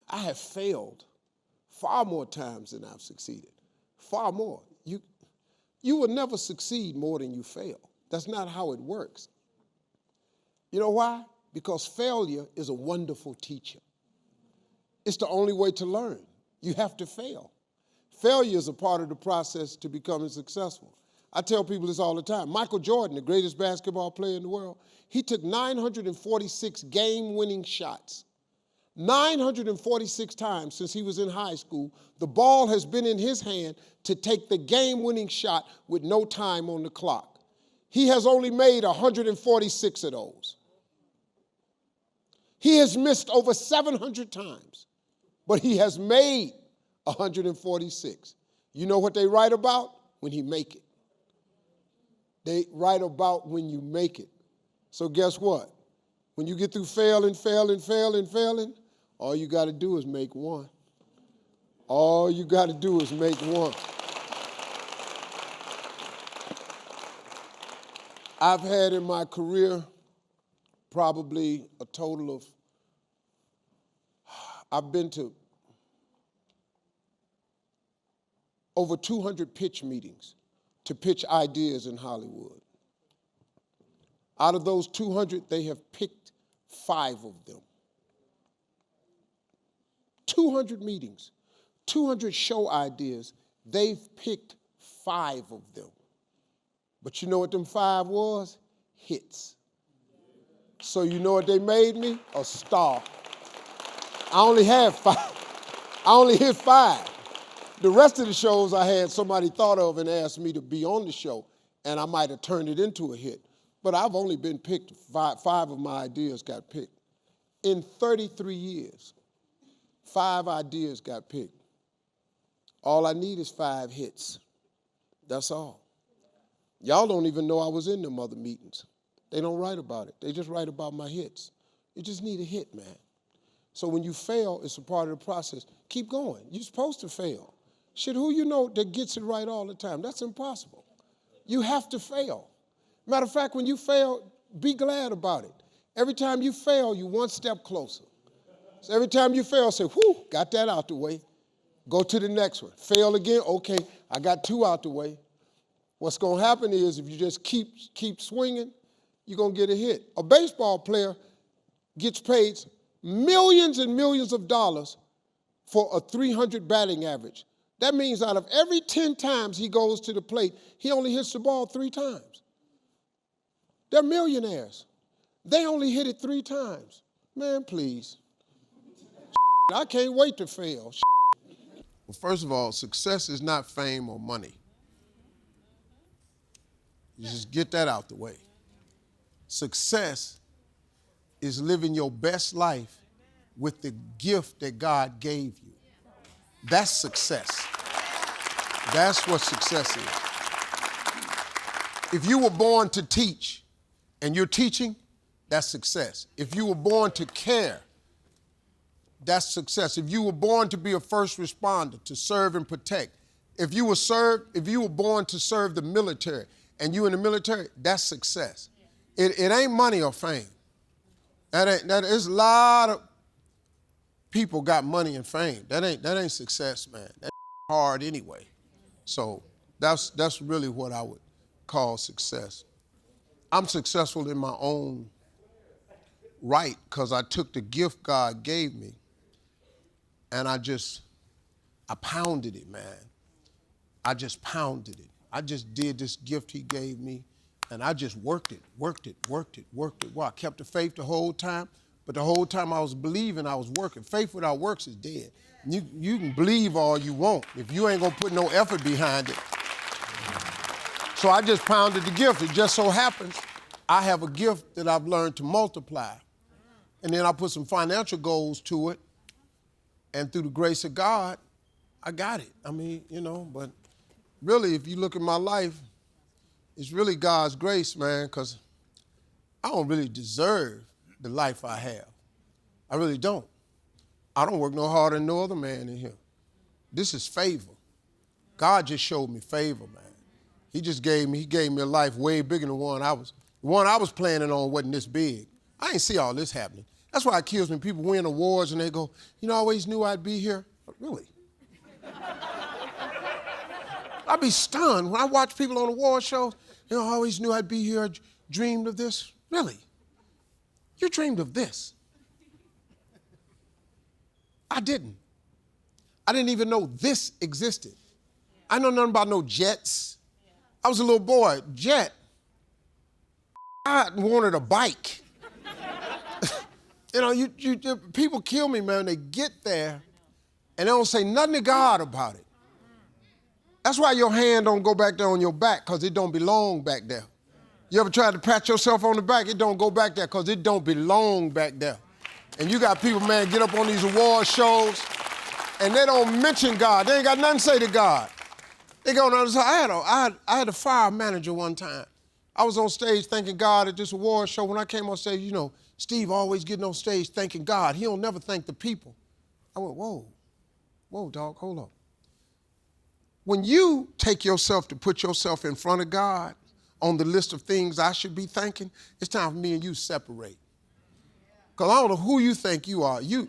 I have failed far more times than I've succeeded. Far more. You will never succeed more than you fail. That's not how it works. You know why? Because failure is a wonderful teacher. It's the only way to learn. You have to fail. Failure is a part of the process to becoming successful. I tell people this all the time. Michael Jordan, the greatest basketball player in the world, he took 946 game-winning shots. 946 times since he was in high school, the ball has been in his hand to take the game-winning shot with no time on the clock. He has only made 146 of those. He has missed over 700 times, but he has made 146. You know what they write about? When he make it. They write about when you make it. So guess what? When you get through failing, all you got to do is make one. All you got to do is make one. I've had in my career probably a total of, I've been to over 200 pitch meetings to pitch ideas in Hollywood. Out of those 200, they have picked 5 of them. 200 meetings, 200 show ideas, they've picked 5 of them. But you know what them 5 was? Hits. So you know what they made me? A star. I only had 5. I only hit 5. The rest of the shows I had somebody thought of and asked me to be on the show, and I might have turned it into a hit. But I've only been picked, 5 of my ideas got picked. In 33 years, 5 ideas got picked. All I need is 5 hits. That's all. Y'all don't even know I was in them other meetings. They don't write about it. They just write about my hits. You just need a hit, man. So when you fail, it's a part of the process. Keep going. You're supposed to fail. Shit, who you know that gets it right all the time? That's impossible. You have to fail. Matter of fact, when you fail, be glad about it. Every time you fail, you're one step closer. So every time you fail, say, whew, got that out the way. Go to the next one. Fail again, okay, I got 2 out the way. What's going to happen is if you just keep swinging, you're going to get a hit. A baseball player gets paid millions and millions of dollars for a 300 batting average. That means out of every 10 times he goes to the plate, he only hits the ball 3 times. They're millionaires. They only hit it 3 times. Man, please. I can't wait to fail. Well, first of all, success is not fame or money. You just get that out the way. Success is living your best life with the gift that God gave you. That's success. That's what success is. If you were born to teach and you're teaching, that's success. If you were born to care, that's success. If you were born to be a first responder, to serve and protect, if you were born to serve the military and you in the military, that's success. It ain't money or fame. That is a lot of people got money and fame. That ain't success, man. That's hard anyway. So that's really what I would call success. I'm successful in my own right because I took the gift God gave me and I pounded it, man. I just pounded it. I just did this gift he gave me and I just worked it. Well, I kept the faith the whole time, but the whole time I was believing, I was working. Faith without works is dead. You can believe all you want if you ain't gonna put no effort behind it. So I just pounded the gift. It just so happens I have a gift that I've learned to multiply. And then I put some financial goals to it. And through the grace of God, I got it. I mean, but really, if you look at my life, it's really God's grace, man, because I don't really deserve the life I have. I really don't. I don't work no harder than no other man in here. This is favor. God just showed me favor, man. He gave me a life way bigger than the one I was planning on wasn't this big. I ain't see all this happening. That's why it kills me. People win awards and they go, I always knew I'd be here. Really? I'd be stunned when I watch people on award shows. I always knew I'd be here. I dreamed of this. Really? You dreamed of this? I didn't. I didn't even know this existed. I know nothing about no jets. I was a little boy. Jet. I wanted a bike. People kill me, man. They get there and they don't say nothing to God about it. That's why your hand don't go back there on your back, because it don't belong back there. You ever tried to pat yourself on the back? It don't go back there because it don't belong back there. And you got people, man, get up on these award shows and they don't mention God. They ain't got nothing to say to God. They go on the other side. I had a fire manager one time. I was on stage thanking God at this award show. When I came on stage, Steve always getting on stage thanking God. He don't never thank the people. I went, whoa, dog, hold up. When you take yourself to put yourself in front of God on the list of things I should be thanking, it's time for me and you to separate. Because I don't know who you think you are. You're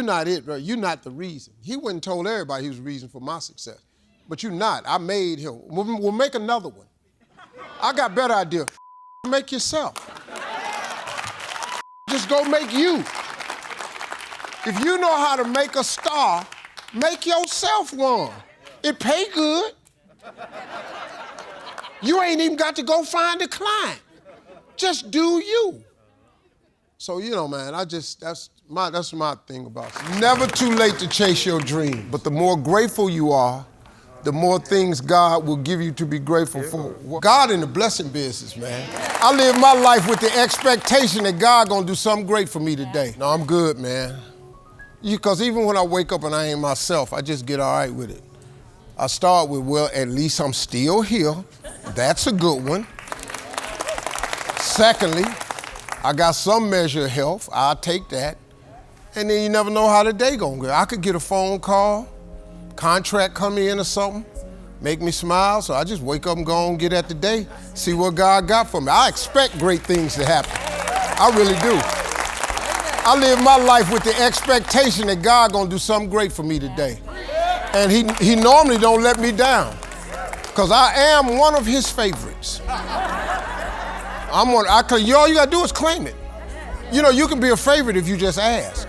not it, bro. You're not the reason. He wouldn't told everybody he was the reason for my success. But you're not. I made him. We'll make another one. I got better idea. Make yourself. Just go make you. If you know how to make a star, make yourself one. It pay good. You ain't even got to go find a client. Just do you. So, man, that's my thing about it. Never too late to chase your dream, but the more grateful you are, the more things God will give you to be grateful for. God in the blessing business, man. I live my life with the expectation that God gonna do something great for me today. No, I'm good, man. Because even when I wake up and I ain't myself, I just get all right with it. I start with, well, at least I'm still here. That's a good one. Secondly, I got some measure of health. I'll take that. And then you never know how the day gonna go. I could get a phone call, contract come in or something, make me smile. So I just wake up and go on and get at the day, see what God got for me. I expect great things to happen. I really do. I live my life with the expectation that God gonna do something great for me today. And he normally don't let me down, because I am one of his favorites. All you gotta do is claim it. You can be a favorite if you just ask.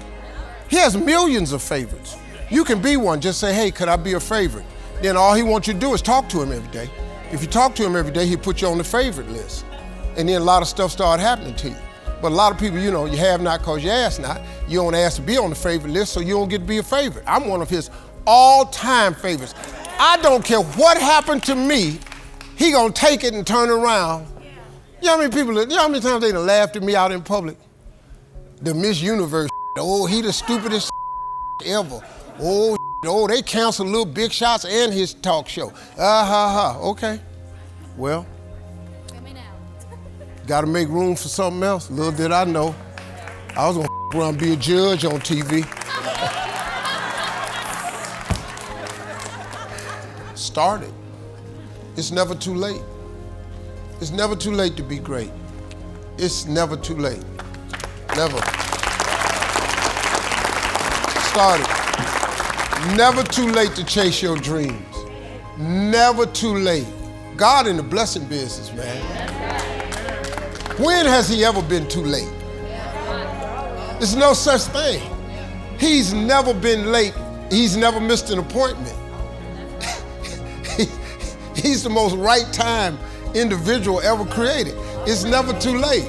He has millions of favorites. You can be one, just say, hey, could I be a favorite? Then all he wants you to do is talk to him every day. If you talk to him every day, he'll put you on the favorite list. And then a lot of stuff start happening to you. But a lot of people, you have not because you ask not. You don't ask to be on the favorite list, so you don't get to be a favorite. I'm one of his all-time favorites. I don't care what happened to me, he gonna take it and turn around. You know how many times they done laughed at me out in public? The Miss Universe, he the stupidest ever. They canceled Little Big Shots and his talk show. Okay. Well, gotta make room for something else. Little did I know, I was gonna around and be a judge on TV. Started. It's never too late. It's never too late to be great. It's never too late. Never. Started. Never too late to chase your dreams. Never too late. God in the blessing business, man. When has he ever been too late? There's no such thing. He's never been late. He's never missed an appointment. He's the most right time individual ever created. It's never too late.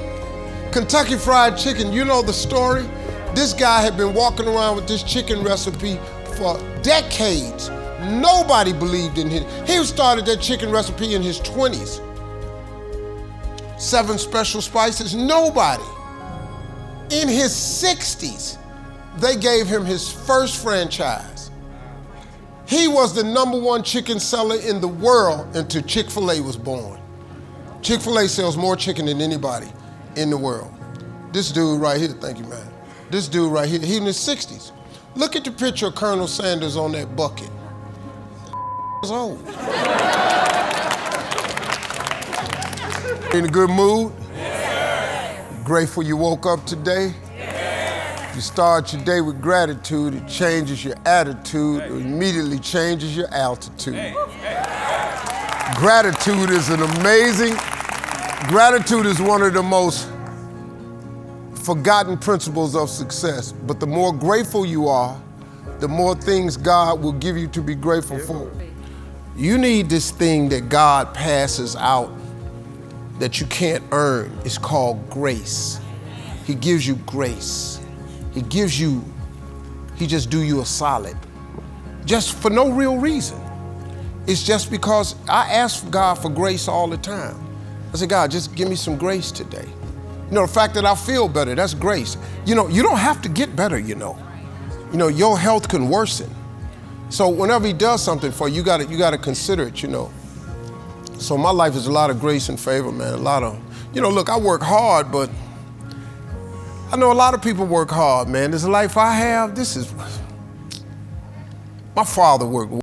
Kentucky Fried Chicken, you know the story? This guy had been walking around with this chicken recipe for decades. Nobody believed in him. He started that chicken recipe in his 20s. 7 special spices, nobody. In his 60s, they gave him his first franchise. He was the #1 chicken seller in the world until Chick-fil-A was born. Chick-fil-A sells more chicken than anybody in the world. This dude right here, thank you, man. This dude right here, he in his 60s. Look at the picture of Colonel Sanders on that bucket. He's old. In a good mood? Grateful you woke up today? You start your day with gratitude, it changes your attitude, it immediately changes your altitude. Gratitude is gratitude is one of the most forgotten principles of success. But the more grateful you are, the more things God will give you to be grateful for. You need this thing that God passes out that you can't earn. It's called grace. He gives you grace. He just do you a solid, just for no real reason. It's just because I ask God for grace all the time. I say, God, just give me some grace today. You know, the fact that I feel better, that's grace. You know, you don't have to get better, you know. You know, your health can worsen. So whenever he does something for you, you gotta consider it, you know. So my life is a lot of grace and favor, man. A lot of, you know, look, I work hard, but I know a lot of people work hard, man. This life I have, my father worked